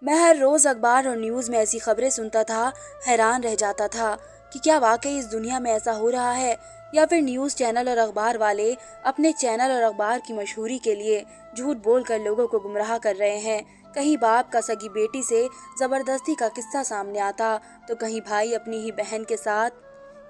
मैं हर रोज़ अखबार और न्यूज़ में ऐसी खबरें सुनता था, हैरान रह जाता था कि क्या वाकई इस दुनिया में ऐसा हो रहा है, या फिर न्यूज़ चैनल और अखबार वाले अपने चैनल और अखबार की मशहूरी के लिए झूठ बोलकर लोगों को गुमराह कर रहे हैं। कहीं बाप का सगी बेटी से ज़बरदस्ती का किस्सा सामने आता, तो कहीं भाई अपनी ही बहन के साथ।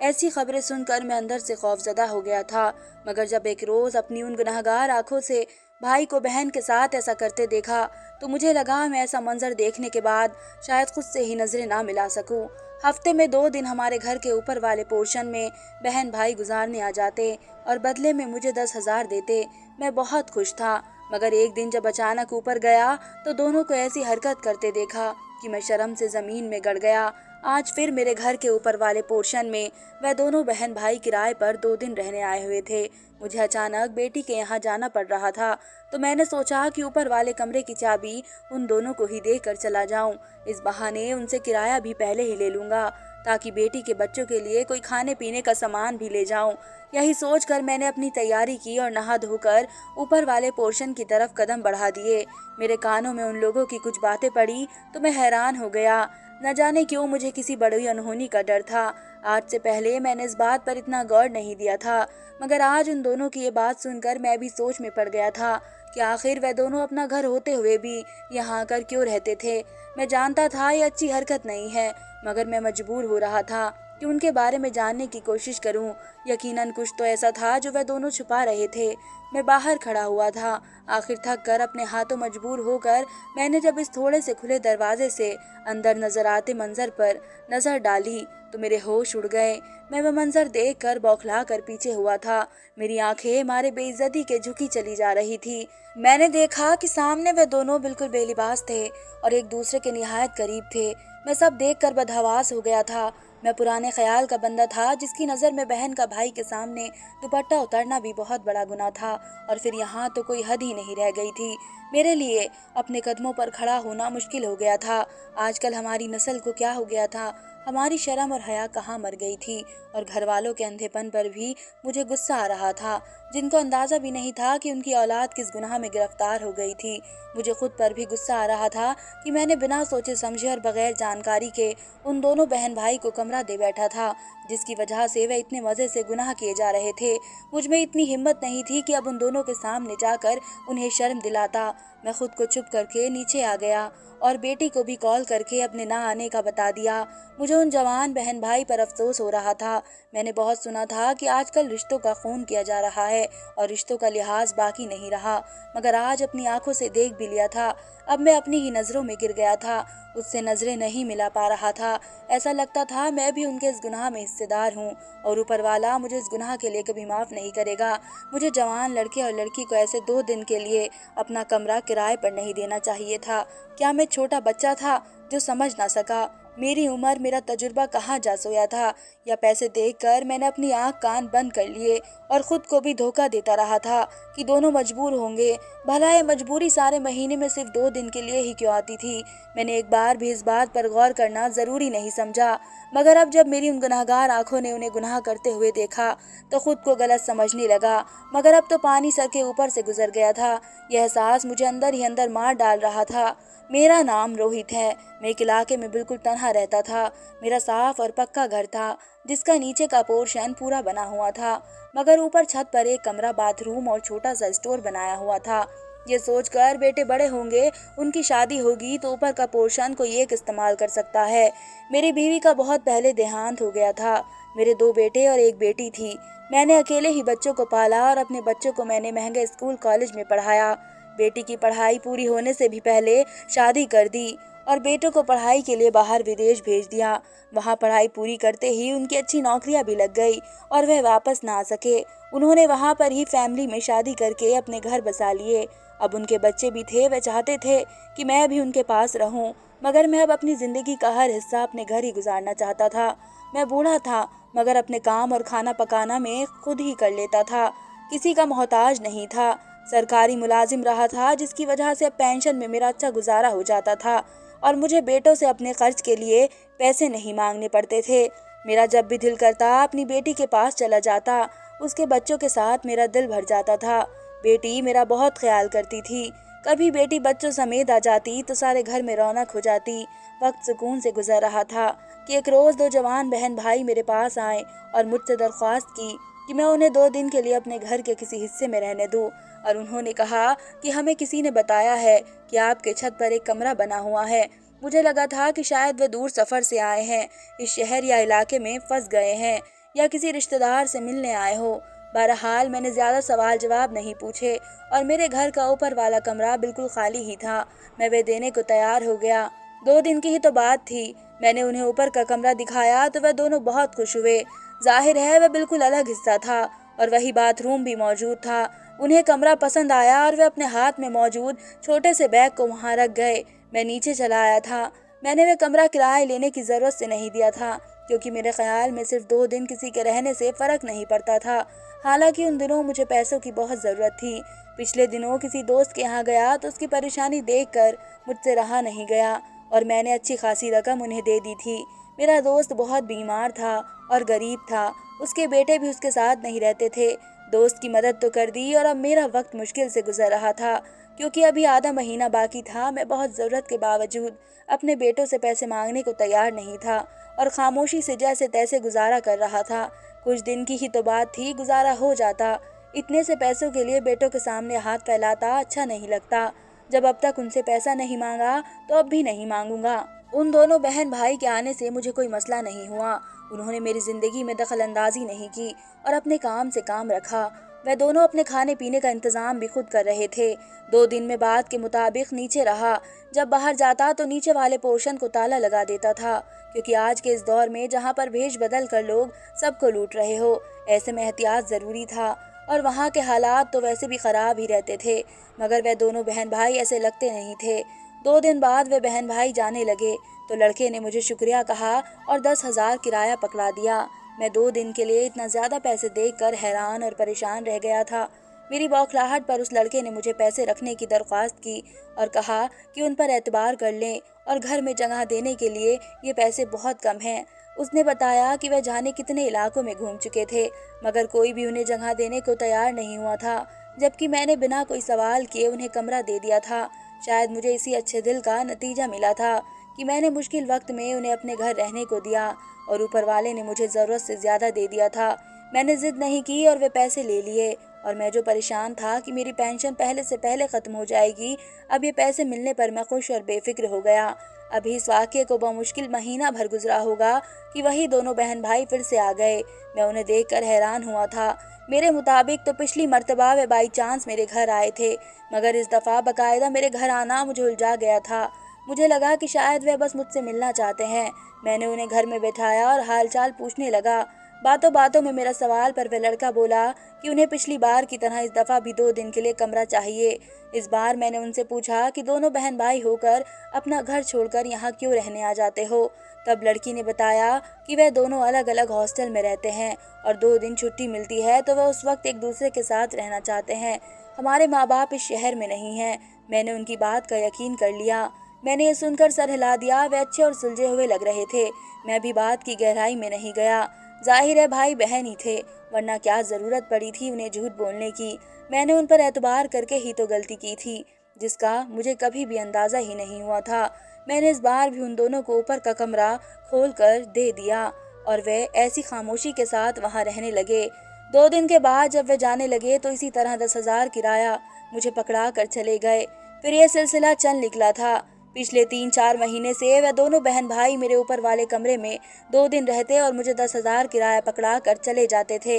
ऐसी खबरें सुनकर मैं अंदर से खौफजदा हो गया था। मगर जब एक रोज अपनी उन गुनहगार आंखों से भाई को बहन के साथ ऐसा करते देखा, तो मुझे लगा मैं ऐसा मंजर देखने के बाद शायद खुद से ही नजरें ना मिला सकूं। हफ्ते में 2 दिन हमारे घर के ऊपर वाले पोर्शन में बहन भाई गुजारने आ जाते और बदले में मुझे 10,000 देते। मैं बहुत खुश था। मगर एक दिन जब अचानक ऊपर गया, तो दोनों को ऐसी हरकत करते देखा कि मैं शर्म से जमीन में गड़ गया। आज फिर मेरे घर के ऊपर वाले पोर्शन में वह दोनों बहन भाई किराए पर 2 दिन रहने आए हुए थे। मुझे अचानक बेटी के यहाँ जाना पड़ रहा था, तो मैंने सोचा कि ऊपर वाले कमरे की चाबी उन दोनों को ही देकर चला जाऊं। इस बहाने उनसे किराया भी पहले ही ले लूंगा, ताकि बेटी के बच्चों के लिए कोई खाने पीने का सामान भी ले जाऊं। यही सोचकर मैंने अपनी तैयारी की और नहा धोकर ऊपर वाले पोर्शन की तरफ कदम बढ़ा दिए। मेरे कानों में उन लोगों की कुछ बातें पड़ी तो मैं हैरान हो गया। न जाने क्यों मुझे किसी बड़ी अनहोनी का डर था। आज से पहले मैंने इस बात पर इतना गौर नहीं दिया था, मगर आज उन दोनों की ये बात सुनकर मैं भी सोच में पड़ गया था कि आखिर वह दोनों अपना घर होते हुए भी यहाँ आकर क्यों रहते थे। मैं जानता था ये अच्छी हरकत नहीं है, मगर मैं मजबूर हो रहा था कि उनके बारे में जानने की कोशिश करूं। यकीनन कुछ तो ऐसा था जो वह दोनों छुपा रहे थे। मैं बाहर खड़ा हुआ था। आखिर थक कर अपने हाथों मजबूर होकर मैंने जब इस थोड़े से खुले दरवाजे से अंदर नजर आते मंजर पर नजर डाली, तो मेरे होश उड़ गए। मैं वह मंजर देखकर बौखला कर पीछे हुआ था। मेरी आंखें मारे बेइज्जती के झुकी चली जा रही थी। मैंने देखा कि सामने वे दोनों बिल्कुल बेलिबास थे और एक दूसरे के निहायत करीब थे। मैं सब देखकर बदहवास हो गया था। मैं पुराने ख्याल का बंदा था, जिसकी नज़र में बहन का भाई के सामने दुपट्टा उतारना भी बहुत बड़ा गुनाह था, और फिर यहाँ तो कोई हद ही नहीं रह गई थी। मेरे लिए अपने कदमों पर खड़ा होना मुश्किल हो गया था। आजकल हमारी नस्ल को क्या हो गया था? हमारी शर्म और हया कहाँ मर गई थी? और घर वालों के अंधेपन पर भी मुझे गुस्सा आ रहा था, जिनको अंदाजा भी नहीं था कि उनकी औलाद किस गुनाह में गिरफ्तार हो गई थी। मुझे खुद पर भी गुस्सा आ रहा था कि मैंने बिना सोचे समझे और बगैर जानकारी के उन दोनों बहन भाई को कमरा दे बैठा था, जिसकी वजह से वे इतने मजे से गुनाह किए जा रहे थे। मुझ में इतनी हिम्मत नहीं थी कि अब उन दोनों के सामने जाकर उन्हें शर्म दिलाता। मैं खुद को चुप करके नीचे आ गया और बेटी को भी कॉल करके अपने ना आने का बता दिया। मुझे उन जवान बहन भाई पर अफसोस हो रहा था। मैंने बहुत सुना था कि आजकल रिश्तों का खून किया जा रहा है और रिश्तों का लिहाज बाकी नहीं रहा, मगर आज अपनी आंखों से देख भी लिया था। अब मैं अपनी ही नजरों में गिर गया था। उससे नजरें नहीं मिला पा रहा था। ऐसा लगता था मैं भी उनके इस गुनाह में हिस्सेदार हूँ, और ऊपर वाला मुझे इस गुनाह के लिए कभी माफ नहीं करेगा। मुझे जवान लड़के और लड़की को ऐसे 2 दिन के लिए अपना कमरा किराए पर नहीं देना चाहिए था। क्या मैं छोटा बच्चा था जो समझ ना सका? मेरी उम्र, मेरा तजुर्बा कहाँ जा सोया था? या पैसे देखकर मैंने अपनी आंख कान बंद कर लिए और खुद को भी धोखा देता रहा था कि दोनों मजबूर होंगे। भला ये मजबूरी सारे महीने में सिर्फ 2 दिन के लिए ही क्यों आती थी? मैंने एक बार भी इस बात पर गौर करना जरूरी नहीं समझा, मगर अब जब मेरी उन गुनाहगार आंखों ने उन्हें गुनाह करते हुए देखा, तो खुद को गलत समझने लगा। मगर अब तो पानी सर के ऊपर से गुजर गया था। यह एहसास मुझे अंदर ही अंदर मार डाल रहा था। मेरा नाम रोहित है। मैं एक इलाके में बिल्कुल तन्हा रहता था। मेरा साफ और पक्का घर था, जिसका नीचे का पोर्शन पूरा बना हुआ था, मगर ऊपर छत पर एक कमरा, बाथरूम और छोटा सा स्टोर बनाया हुआ था। ये सोचकर बेटे बड़े होंगे, उनकी शादी होगी, तो ऊपर का पोर्शन कोई एक इस्तेमाल कर सकता है। मेरी बीवी का बहुत पहले देहांत हो गया था। मेरे 2 बेटे और एक बेटी थी। मैंने अकेले ही बच्चों को पाला और अपने बच्चों को मैंने महंगे स्कूल कॉलेज में पढ़ाया। बेटी की पढ़ाई पूरी होने से भी पहले शादी कर दी और बेटों को पढ़ाई के लिए बाहर विदेश भेज दिया। वहाँ पढ़ाई पूरी करते ही उनकी अच्छी नौकरियां भी लग गई और वह वापस ना आ सके। उन्होंने वहाँ पर ही फैमिली में शादी करके अपने घर बसा लिए। अब उनके बच्चे भी थे। वह चाहते थे कि मैं भी उनके पास रहूं, मगर मैं अब अपनी जिंदगी का हर हिस्सा अपने घर ही गुजारना चाहता था। मैं बूढ़ा था, मगर अपने काम और खाना पकाना में खुद ही कर लेता था। किसी का मोहताज नहीं था। सरकारी मुलाजिम रहा था, जिसकी वजह से अब पेंशन में मेरा अच्छा गुजारा हो जाता था और मुझे बेटों से अपने खर्च के लिए पैसे नहीं मांगने पड़ते थे। मेरा जब भी दिल करता अपनी बेटी के पास चला जाता। उसके बच्चों के साथ मेरा दिल भर जाता था। बेटी मेरा बहुत ख्याल करती थी। कभी बेटी बच्चों समेत आ जाती तो सारे घर में रौनक हो जाती। वक्त सुकून से गुजर रहा था कि एक रोज दो जवान बहन भाई मेरे पास आए और मुझसे दरख्वास्त की कि मैं उन्हें 2 दिन के लिए अपने घर के किसी हिस्से में रहने दूं। और उन्होंने कहा कि हमें किसी ने बताया है कि आपके छत पर एक कमरा बना हुआ है। मुझे लगा था कि शायद वे दूर सफर से आए हैं, इस शहर या इलाके में फंस गए हैं या किसी रिश्तेदार से मिलने आए हो। बहरहाल मैंने ज्यादा सवाल जवाब नहीं पूछे और मेरे घर का ऊपर वाला कमरा बिल्कुल खाली ही था। मैं वे देने को तैयार हो गया। 2 दिन की ही तो बात थी। मैंने उन्हें ऊपर का कमरा दिखाया तो वह दोनों बहुत खुश हुए। जाहिर है वह बिल्कुल अलग हिस्सा था और वही बाथरूम भी मौजूद था। उन्हें कमरा पसंद आया और वे अपने हाथ में मौजूद छोटे से बैग को वहां रख गए। मैं नीचे चला आया था। मैंने वह कमरा किराए लेने की जरूरत से नहीं दिया था, क्योंकि मेरे ख्याल में सिर्फ 2 दिन किसी के रहने से फर्क नहीं पड़ता था। हालांकि उन दिनों मुझे पैसों की बहुत जरूरत थी। पिछले दिनों किसी दोस्त के यहाँ गया तो उसकी परेशानी देखकर मुझसे रहा नहीं गया और मैंने अच्छी खासी रकम उन्हें दे दी थी। मेरा दोस्त बहुत बीमार था और गरीब था। उसके बेटे भी उसके साथ नहीं रहते थे। दोस्त की मदद तो कर दी और अब मेरा वक्त मुश्किल से गुजर रहा था, क्योंकि अभी आधा महीना बाकी था। मैं बहुत ज़रूरत के बावजूद अपने बेटों से पैसे मांगने को तैयार नहीं था और खामोशी से जैसे तैसे गुजारा कर रहा था। कुछ दिन की ही तो बात थी, गुजारा हो जाता। इतने से पैसों के लिए बेटों के सामने हाथ फैलाता अच्छा नहीं लगता। जब अब तक उनसे पैसा नहीं मांगा तो अब भी नहीं मांगूंगा। उन दोनों बहन भाई के आने से मुझे कोई मसला नहीं हुआ। उन्होंने मेरी जिंदगी में दखल अंदाजी नहीं की और अपने काम से काम रखा। वह दोनों अपने खाने पीने का इंतजाम भी खुद कर रहे थे। 2 दिन में बात के मुताबिक नीचे रहा। जब बाहर जाता तो नीचे वाले पोर्शन को ताला लगा देता था, क्योंकि आज के इस दौर में जहाँ पर भेष बदल कर लोग सबको लूट रहे हो, ऐसे में एहतियात जरूरी था। और वहाँ के हालात तो वैसे भी खराब ही रहते थे, मगर वह दोनों बहन भाई ऐसे लगते नहीं थे। 2 दिन बाद वे बहन भाई जाने लगे तो लड़के ने मुझे शुक्रिया कहा और 10,000 किराया पकड़ा दिया। मैं 2 दिन के लिए इतना ज्यादा पैसे देखकर हैरान और परेशान रह गया था। मेरी बौखलाहट पर उस लड़के ने मुझे पैसे रखने की दरख्वास्त की और कहा कि उन पर एतबार कर लें और घर में जगह देने के लिए ये पैसे बहुत कम हैं। उसने बताया कि वह जाने कितने इलाकों में घूम चुके थे, मगर कोई भी उन्हें जगह देने को तैयार नहीं हुआ था, जबकि मैंने बिना कोई सवाल किए उन्हें कमरा दे दिया था। शायद मुझे इसी अच्छे दिल का नतीजा मिला था कि मैंने मुश्किल वक्त में उन्हें अपने घर रहने को दिया और ऊपर वाले ने मुझे ज़रूरत से ज़्यादा दे दिया था। मैंने जिद नहीं की और वे पैसे ले लिए। और मैं जो परेशान था कि मेरी पेंशन पहले से पहले ख़त्म हो जाएगी, अब ये पैसे मिलने पर मैं खुश और बेफिक्र हो गया। अभी इस वाक़ये को बमुश्किल महीना भर गुजरा होगा कि वही दोनों बहन भाई फिर से आ गए। मैं उन्हें देखकर हैरान हुआ था। मेरे मुताबिक तो पिछली मर्तबा वे बाई चांस मेरे घर आए थे, मगर इस दफ़ा बाकायदा मेरे घर आना मुझे उलझा गया था। मुझे लगा कि शायद वे बस मुझसे मिलना चाहते हैं। मैंने उन्हें घर में बैठाया और हालचाल पूछने लगा। बातों बातों में मेरा सवाल पर वह लड़का बोला कि उन्हें पिछली बार की तरह इस दफ़ा भी 2 दिन के लिए कमरा चाहिए। इस बार मैंने उनसे पूछा कि दोनों बहन भाई होकर अपना घर छोड़कर यहाँ क्यों रहने आ जाते हो। तब लड़की ने बताया कि वह दोनों अलग अलग हॉस्टल में रहते हैं और 2 दिन छुट्टी मिलती है तो वह उस वक्त एक दूसरे के साथ रहना चाहते हैं। हमारे माँ बाप इस शहर में नहीं हैं। मैंने उनकी बात का यकीन कर लिया। मैंने ये सुनकर सर हिला दिया। वे अच्छे और सुलझे हुए लग रहे थे। मैं भी बात की गहराई में नहीं गया। जाहिर है भाई बहन ही थे, वरना क्या जरूरत पड़ी थी उन्हें झूठ बोलने की। मैंने उन पर एतबार करके ही तो गलती की थी, जिसका मुझे कभी भी अंदाजा ही नहीं हुआ था। मैंने इस बार भी उन दोनों को ऊपर का कमरा खोल कर दे दिया और वे ऐसी खामोशी के साथ वहां रहने लगे। 2 दिन के बाद जब वे जाने लगे तो इसी तरह 10,000 किराया मुझे पकड़ा कर चले गए। फिर यह सिलसिला चल निकला था। पिछले 3-4 महीने से वह दोनों बहन भाई मेरे ऊपर वाले कमरे में 2 दिन रहते और मुझे 10,000 किराया पकड़ा कर चले जाते थे।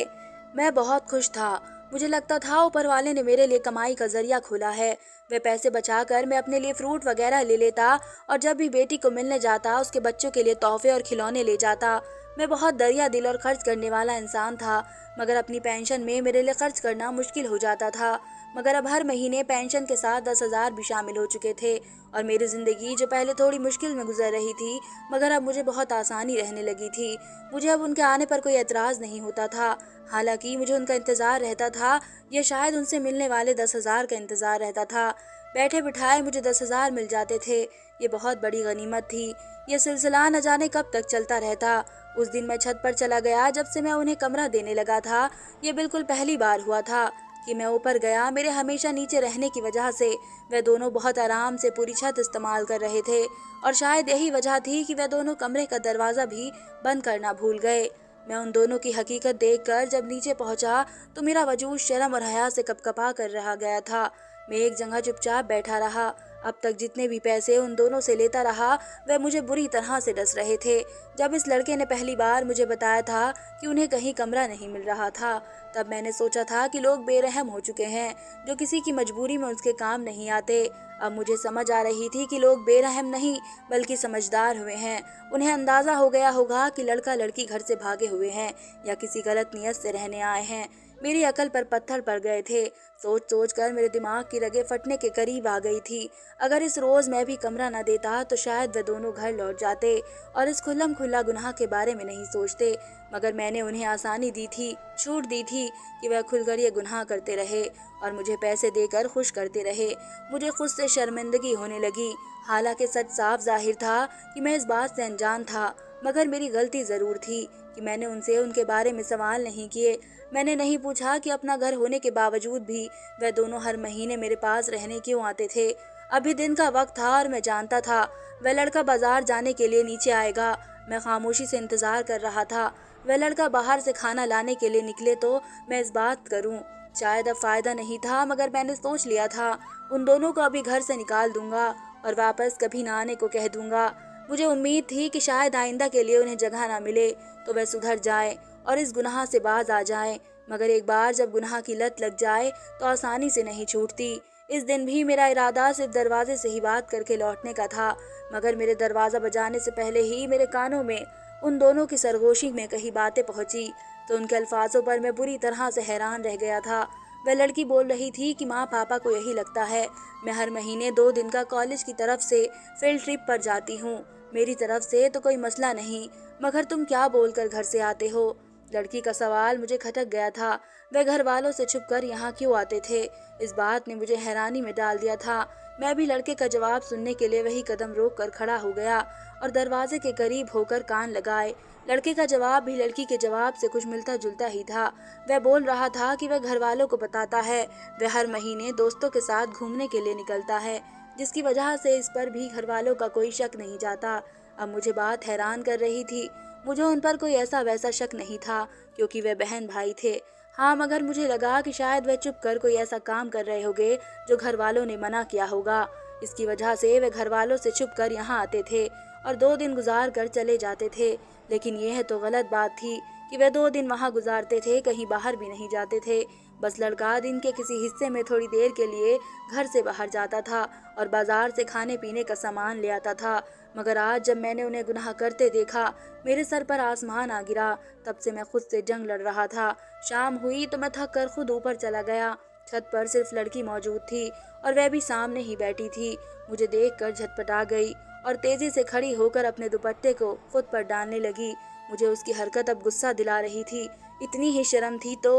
मैं बहुत खुश था। मुझे लगता था ऊपर वाले ने मेरे लिए कमाई का जरिया खोला है। वे पैसे बचाकर मैं अपने लिए फ्रूट वगैरह ले लेता और जब भी बेटी को मिलने जाता उसके बच्चों के लिए तोहफे और खिलौने ले जाता। मैं बहुत दरिया दिल और खर्च करने वाला इंसान था, मगर अपनी पेंशन में मेरे लिए खर्च करना मुश्किल हो जाता था। मगर अब हर महीने पेंशन के साथ 10,000 भी शामिल हो चुके थे और मेरी जिंदगी जो पहले थोड़ी मुश्किल में गुजर रही थी, मगर अब मुझे बहुत आसानी रहने लगी थी। मुझे अब उनके आने पर कोई एतराज़ नहीं होता था। हालांकि मुझे उनका इंतज़ार रहता था, या शायद उनसे मिलने वाले 10,000 का इंतज़ार रहता था। बैठे बिठाए मुझे 10,000 मिल जाते थे। ये बहुत बड़ी गनीमत थी। ये सिलसिला न जाने कब तक चलता रहता। उस दिन मैं छत पर चला गया जब से मैं उन्हें कमरा देने लगा था। ये बिल्कुल पहली बार हुआ था। कि मैं ऊपर गया, मेरे हमेशा नीचे रहने की वजह से वे दोनों बहुत आराम से पूरी छत इस्तेमाल कर रहे थे और शायद यही वजह थी कि वे दोनों कमरे का दरवाज़ा भी बंद करना भूल गए। मैं उन दोनों की हकीकत देखकर जब नीचे पहुंचा तो मेरा वजूद शर्म और हया से कपकपा कर रह गया था। मैं एक जगह चुपचाप बैठा रहा। अब तक जितने भी पैसे उन दोनों से लेता रहा वह मुझे बुरी तरह से डस रहे थे। जब इस लड़के ने पहली बार मुझे बताया था कि उन्हें कहीं कमरा नहीं मिल रहा था, तब मैंने सोचा था कि लोग बेरहम हो चुके हैं जो किसी की मजबूरी में उसके काम नहीं आते। अब मुझे समझ आ रही थी कि लोग बेरहम नहीं बल्कि समझदार हुए हैं। उन्हें अंदाजा हो गया होगा कि लड़का लड़की घर से भागे हुए हैं या किसी गलत नियत से रहने आए हैं। मेरी अकल पर पत्थर पड़ गए थे। सोच सोच कर मेरे दिमाग की रगें फटने के करीब आ गई थी। अगर इस रोज़ मैं भी कमरा न देता तो शायद वे दोनों घर लौट जाते और इस खुल्लम खुल्ला गुनाह के बारे में नहीं सोचते। मगर मैंने उन्हें आसानी दी थी, छूट दी थी कि वह खुलकर ये गुनाह करते रहे और मुझे पैसे देकर खुश करते रहे। मुझे खुद से शर्मिंदगी होने लगी। हालांकि सच साफ जाहिर था कि मैं इस बात से अनजान था, मगर मेरी गलती ज़रूर थी कि मैंने उनसे उनके बारे में सवाल नहीं किए। मैंने नहीं पूछा कि अपना घर होने के बावजूद भी वह दोनों हर महीने मेरे पास रहने क्यों आते थे। अभी दिन का वक्त था और मैं जानता था वह लड़का बाजार जाने के लिए नीचे आएगा। मैं खामोशी से इंतज़ार कर रहा था। वह लड़का बाहर से खाना लाने के लिए निकले तो मैं इस बात करूं। शायद अब फ़ायदा नहीं था, मगर मैंने सोच लिया था उन दोनों को अभी घर से निकाल दूंगा और वापस कभी ना आने को कह दूंगा। मुझे उम्मीद थी कि शायद आइंदा के लिए उन्हें जगह ना मिले तो वह सुधर जाए और इस गुनाह से बाज आ जाए। मगर एक बार जब गुनाह की लत लग जाए तो आसानी से नहीं छूटती। इस दिन भी मेरा इरादा सिर्फ दरवाजे से ही बात करके लौटने का था, मगर मेरे दरवाज़ा बजाने से पहले ही मेरे कानों में उन दोनों की सरगोशी में कई बातें पहुंची तो उनके अल्फाजों पर मैं बुरी तरह से हैरान रह गया था। वह लड़की बोल रही थी कि माँ पापा को यही लगता है मैं हर महीने 2 दिन का कॉलेज की तरफ से फील्ड ट्रिप पर जाती हूँ। मेरी तरफ से तो कोई मसला नहीं, मगर तुम क्या बोलकर घर से आते हो? लड़की का सवाल मुझे खटक गया था। वह घर वालों से छुपकर यहाँ क्यों आते थे? इस बात ने मुझे हैरानी में डाल दिया था। मैं भी लड़के का जवाब सुनने के लिए वही कदम रोक कर खड़ा हो गया और दरवाजे के करीब होकर कान लगाए। लड़के का जवाब भी लड़की के जवाब से कुछ मिलता जुलता ही था। वह बोल रहा था कि वह घर वालों को बताता है वह हर महीने दोस्तों के साथ घूमने के लिए निकलता है, जिसकी वजह से इस पर भी घर वालों का कोई शक नहीं जाता। अब मुझे बात हैरान कर रही थी। मुझे उन पर कोई ऐसा वैसा शक नहीं था क्योंकि वे बहन भाई थे। हाँ, मगर मुझे लगा कि शायद वे चुप कर कोई ऐसा काम कर रहे होंगे जो घर वालों ने मना किया होगा। इसकी वजह से वे घर वालों से छुप कर यहाँ आते थे और 2 दिन गुजार कर चले जाते थे। लेकिन यह तो गलत बात थी कि वे 2 दिन वहाँ गुजारते थे, कहीं बाहर भी नहीं जाते थे। बस लड़का दिन के किसी हिस्से में थोड़ी देर के लिए घर से बाहर जाता था और बाजार से खाने पीने का सामान ले आता था। मगर आज जब मैंने उन्हें गुनाह करते देखा, मेरे सर पर आसमान आ गिरा। तब से मैं खुद से जंग लड़ रहा था। शाम हुई तो मैं थक कर खुद ऊपर चला गया। छत पर सिर्फ लड़की मौजूद थी और वह भी सामने ही बैठी थी। मुझे देखकर झटपटा गई और तेजी से खड़ी होकर अपने दुपट्टे को खुद पर डालने लगी। मुझे उसकी हरकत अब गुस्सा दिला रही थी। इतनी ही शर्म थी तो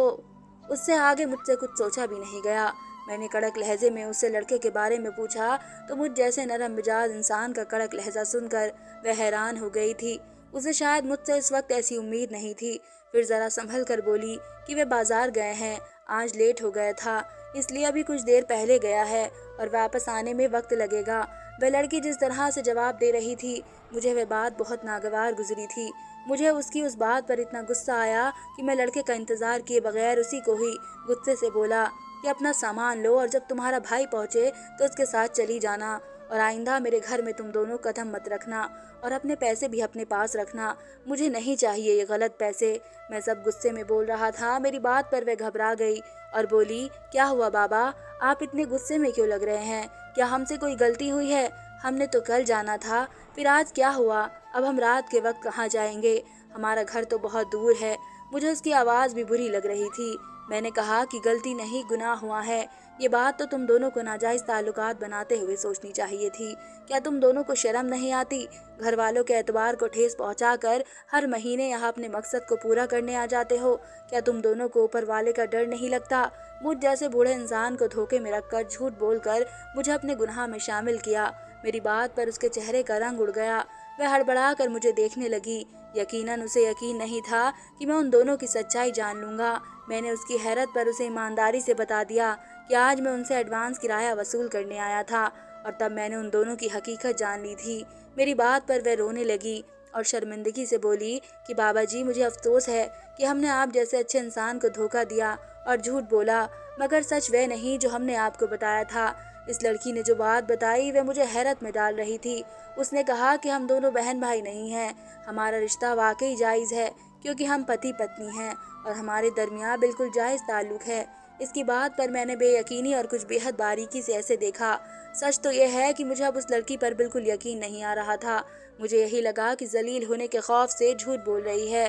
उससे आगे मुझसे कुछ सोचा भी नहीं गया। मैंने कड़क लहजे में उससे लड़के के बारे में पूछा तो मुझ जैसे नरम मिजाज इंसान का कड़क लहजा सुनकर वह हैरान हो गई थी। उसे शायद मुझसे इस वक्त ऐसी उम्मीद नहीं थी। फिर जरा संभल कर बोली कि वे बाजार गए हैं, आज लेट हो गया था इसलिए अभी कुछ देर पहले गया है और वापस आने में वक्त लगेगा। वह लड़की जिस तरह से जवाब दे रही थी, मुझे वह बात बहुत नागवार गुजरी थी। मुझे उसकी उस बात पर इतना गुस्सा आया कि मैं लड़के का इंतजार किए बगैर उसी को ही गुस्से से बोला कि अपना सामान लो और जब तुम्हारा भाई पहुंचे तो उसके साथ चली जाना और आइंदा मेरे घर में तुम दोनों कदम मत रखना और अपने पैसे भी अपने पास रखना। मुझे नहीं चाहिए ये गलत पैसे। मैं सब गुस्से में बोल रहा था। मेरी बात पर वह घबरा गई और बोली, क्या हुआ बाबा, आप इतने गुस्से में क्यों लग रहे हैं? क्या हमसे कोई गलती हुई है? हमने तो कल जाना था, फिर आज क्या हुआ? अब हम रात के वक्त कहाँ जाएंगे? हमारा घर तो बहुत दूर है। मुझे उसकी आवाज़ भी बुरी लग रही थी। मैंने कहा कि गलती नहीं, गुनाह हुआ है। ये बात तो तुम दोनों को नाजायज़ ताल्लुकात बनाते हुए सोचनी चाहिए थी। क्या तुम दोनों को शर्म नहीं आती? घर वालों के एतबार को ठेस पहुंचाकर हर महीने यहाँ अपने मकसद को पूरा करने आ जाते हो। क्या तुम दोनों को ऊपर वाले का डर नहीं लगता? मुझ जैसे बूढ़े इंसान को धोखे में रखकर झूठ बोलकर मुझे अपने गुनाह में शामिल किया। मेरी बात पर उसके चेहरे का रंग उड़ गया। वह हड़बड़ा कर मुझे देखने लगी। यकीनन उसे यकीन नहीं था कि मैं उन दोनों की सच्चाई जान लूंगा। मैंने उसकी हैरत पर उसे ईमानदारी से बता दिया कि आज मैं उनसे एडवांस किराया वसूल करने आया था, और तब मैंने उन दोनों की हकीकत जान ली थी। मेरी बात पर वह रोने लगी और शर्मिंदगी से बोली कि बाबा जी, मुझे अफसोस है कि हमने आप जैसे अच्छे इंसान को धोखा दिया और झूठ बोला, मगर सच वह नहीं जो हमने आपको बताया था। इस लड़की ने जो बात बताई वह मुझे हैरत में डाल रही थी। उसने कहा कि हम दोनों बहन भाई नहीं हैं, हमारा रिश्ता वाकई जायज़ है क्योंकि हम पति पत्नी हैं और हमारे दरमियान बिल्कुल जायज़ ताल्लुक है। इसकी बात पर मैंने बेयकीनी और कुछ बेहद बारीकी से ऐसे देखा। सच तो यह है कि मुझे अब उस लड़की पर बिल्कुल यकीन नहीं आ रहा था। मुझे यही लगा कि जलील होने के खौफ से झूठ बोल रही है।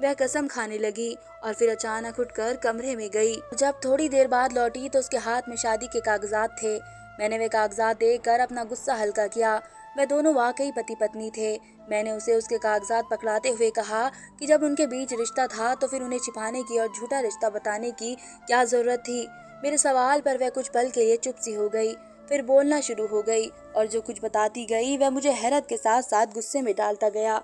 वह कसम खाने लगी और फिर अचानक उठकर कमरे में गई। जब थोड़ी देर बाद लौटी तो उसके हाथ में शादी के कागजात थे। मैंने वे कागजात देखकर अपना गुस्सा हल्का किया। वह दोनों वाकई पति पत्नी थे। मैंने उसे उसके कागजात पकड़ाते हुए कहा कि जब उनके बीच रिश्ता था तो फिर उन्हें छिपाने की और झूठा रिश्ता बताने की क्या जरूरत थी। मेरे सवाल पर वह कुछ पल के लिए चुप सी हो गई, फिर बोलना शुरू हो गई और जो कुछ बताती गई वह मुझे हैरत के साथ साथ गुस्से में डालता गया।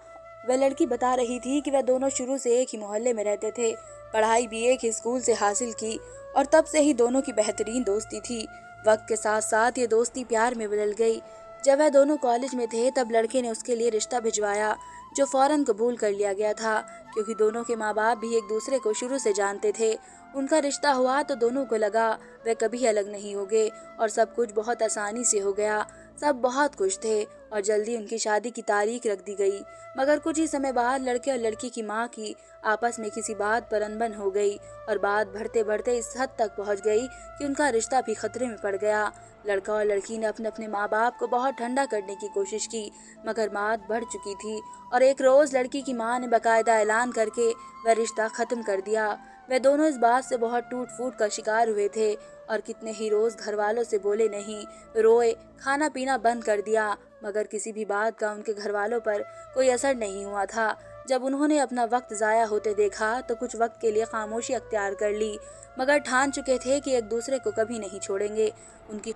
वह लड़की बता रही थी कि वह दोनों शुरू से एक ही मोहल्ले में रहते थे, पढ़ाई भी एक ही स्कूल से हासिल की और तब से ही दोनों की बेहतरीन दोस्ती थी। वक्त के साथ साथ ये दोस्ती प्यार में बदल गई। जब वह दोनों कॉलेज में थे तब लड़के ने उसके लिए रिश्ता भिजवाया, जो फौरन कबूल कर लिया गया था क्योंकि दोनों के माँ बाप भी एक दूसरे को शुरू से जानते थे। उनका रिश्ता हुआ तो दोनों को लगा वे कभी अलग नहीं होंगे और सब कुछ बहुत आसानी से हो गया। सब बहुत खुश थे और जल्दी उनकी शादी की तारीख रख दी गई। मगर कुछ ही समय बाद लड़के और लड़की की माँ की आपस में किसी बात पर अनबन हो गई और बात बढ़ते बढ़ते इस हद तक पहुंच गई कि उनका रिश्ता भी खतरे में पड़ गया। लड़का और लड़की ने अपने अपने माँ बाप को बहुत ठंडा करने की कोशिश की, मगर बात बढ़ चुकी थी और एक रोज लड़की की माँ ने बाकायदा ऐलान करके वह रिश्ता खत्म कर दिया। वे दोनों इस बात से बहुत टूट फूट का शिकार हुए थे और कितने ही रोज घर वालों से बोले नहीं, रोए, खाना पीना बंद कर दिया, मगर किसी भी बात का उनके घर वालों पर कोई असर नहीं हुआ था। जब उन्होंने अपना वक्त जाया होते देखा तो कुछ वक्त के लिए खामोशी अख्तियार कर ली, मगर ठान चुके थे कि एक दूसरे को कभी नहीं छोड़ेंगे। उनकी